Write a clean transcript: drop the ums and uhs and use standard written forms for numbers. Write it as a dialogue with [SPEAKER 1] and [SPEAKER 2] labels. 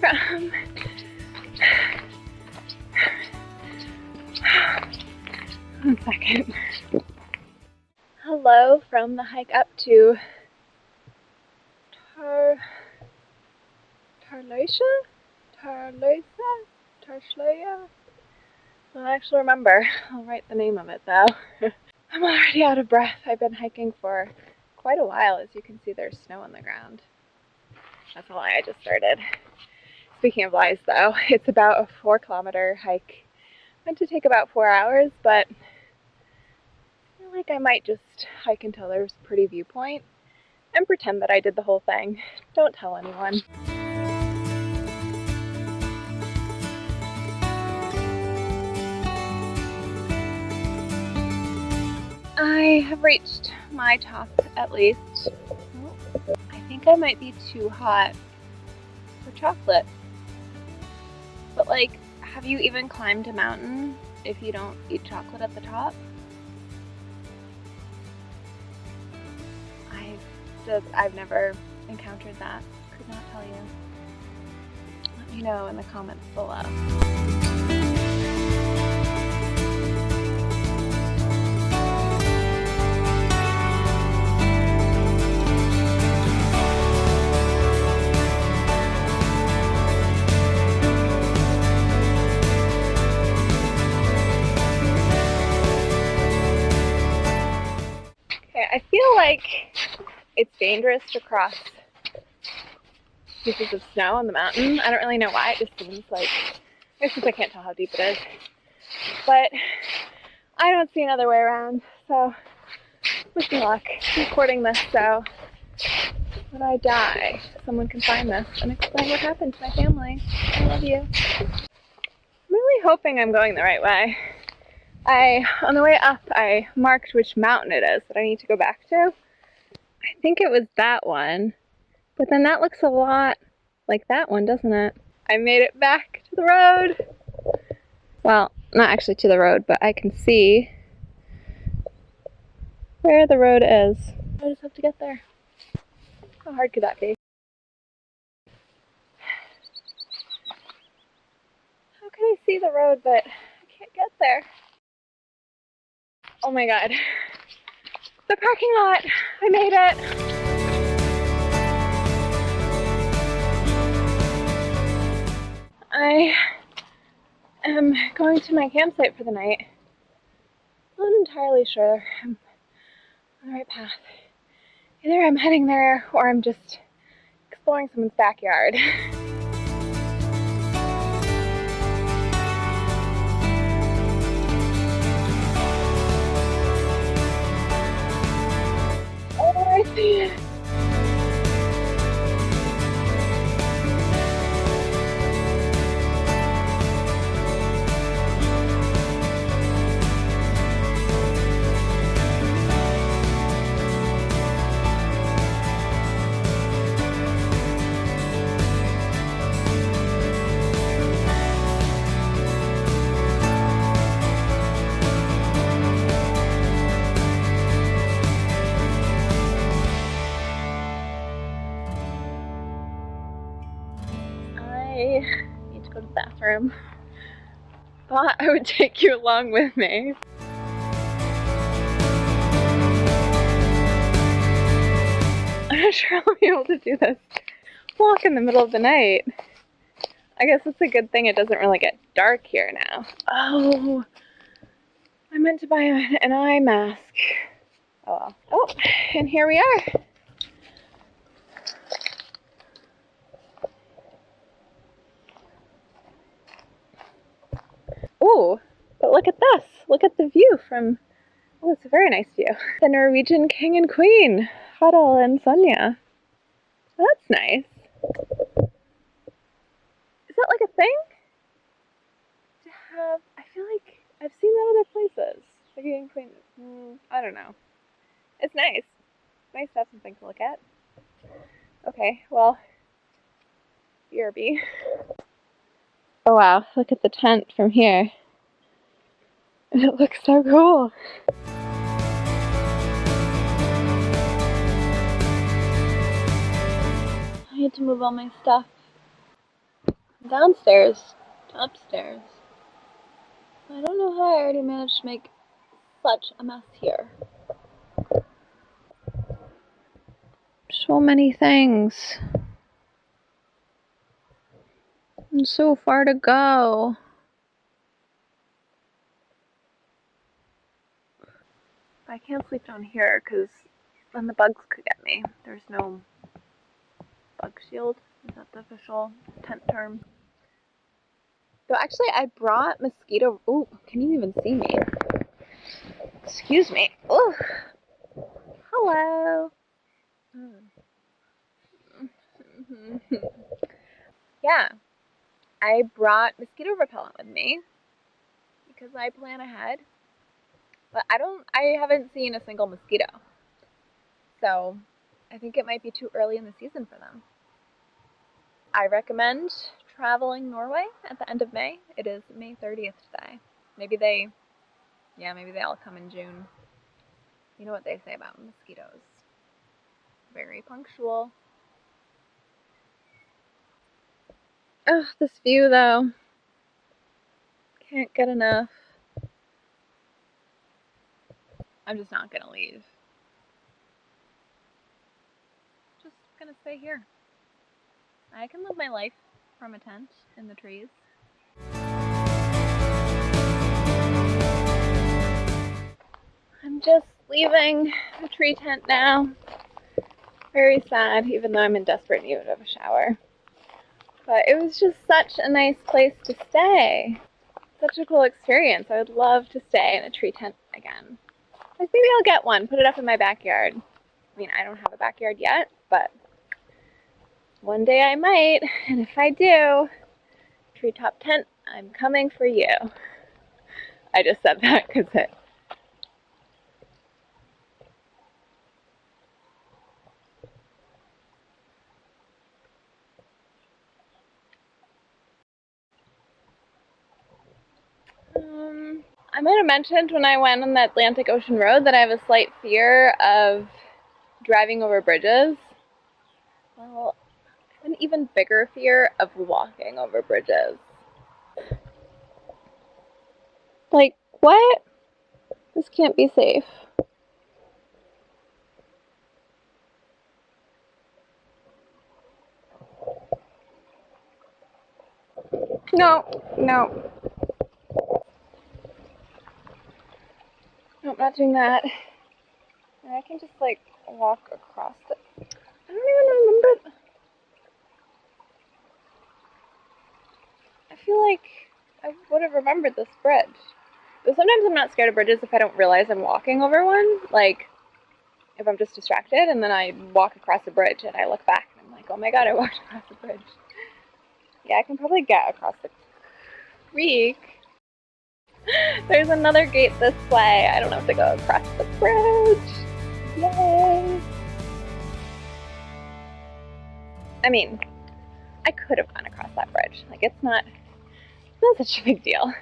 [SPEAKER 1] from... One second. Hello from the hike up to Tarsløya? I don't actually remember. I'll write the name of it though. I'm already out of breath. I've been hiking for quite a while. As you can see, there's snow on the ground. That's a lie, I just started. Speaking of lies though, it's about a 4-kilometer hike. Meant to take about 4 hours, but I feel like I might just hike until there's a pretty viewpoint and pretend that I did the whole thing. Don't tell anyone. I have reached my top at least. I think I might be too hot for chocolate. But like, have you even climbed a mountain if you don't eat chocolate at the top? I've never encountered that. Could not tell you. Let me know in the comments below. I feel like it's dangerous to cross pieces of snow on the mountain. I don't really know why, it just seems like, since I can't tell how deep it is. But I don't see another way around, so wish me luck. I'm recording this so when I die, someone can find this and explain what happened to my family. I love you. I'm really hoping I'm going the right way. On the way up, I marked which mountain it is that I need to go back to. I think it was that one, but then that looks a lot like that one, doesn't it? I made it back to the road. Well, not actually to the road, but I can see where the road is. I just have to get there. How hard could that be? How can I see the road, but I can't get there? Oh my god. The parking lot! I made it! I am going to my campsite for the night. Not entirely sure I'm on the right path. Either I'm heading there or I'm just exploring someone's backyard. I see it. I need to go to the bathroom. Thought I would take you along with me. I'm not sure I'll be able to do this walk in the middle of the night. I guess it's a good thing it doesn't really get dark here now. Oh, I meant to buy an eye mask. Oh well. Oh, and here we are. Oh, but look at this. Look at the view from, oh, it's a very nice view. The Norwegian king and queen, Harald and Sonja. That's nice. Is that like a thing? To have, I feel like I've seen that other places. The king and queen, I don't know. It's nice. Nice to have something to look at. Okay, well, BRB. Oh wow, look at the tent from here. It looks so cool. I need to move all my stuff. Downstairs to upstairs. I don't know how I already managed to make such a mess here. So many things. And so far to go. I can't sleep down here because then the bugs could get me. There's no bug shield. Is that the official tent term? So actually I brought mosquito. Oh, can you even see me? Excuse me. Oh, hello. Yeah, I brought mosquito repellent with me because I plan ahead. But I haven't seen a single mosquito. So I think it might be too early in the season for them. I recommend traveling Norway at the end of May. It is May 30th today. Maybe they all come in June. You know what they say about mosquitoes. Very punctual. Ugh, this view though. Can't get enough. I'm just not gonna leave. Just gonna stay here. I can live my life from a tent in the trees. I'm just leaving the tree tent now. Very sad, even though I'm in desperate need of a shower. But it was just such a nice place to stay. Such a cool experience. I would love to stay in a tree tent again. Like maybe I'll get one, put it up in my backyard. I mean, I don't have a backyard yet, but one day I might. And if I do, treetop tent, I'm coming for you. I just said that because it. I might have mentioned when I went on the Atlantic Ocean Road that I have a slight fear of driving over bridges. Well, I have an even bigger fear of walking over bridges. Like, what? This can't be safe. No. Nope, not doing that. And I can just, like, walk across it. I don't even remember. I feel like I would have remembered this bridge. But sometimes I'm not scared of bridges if I don't realize I'm walking over one. Like, if I'm just distracted and then I walk across the bridge and I look back and I'm like, oh my god, I walked across the bridge. Yeah, I can probably get across the creek. There's another gate this way. I don't have to go across the bridge. Yay! I mean, I could have gone across that bridge. Like, it's not such a big deal.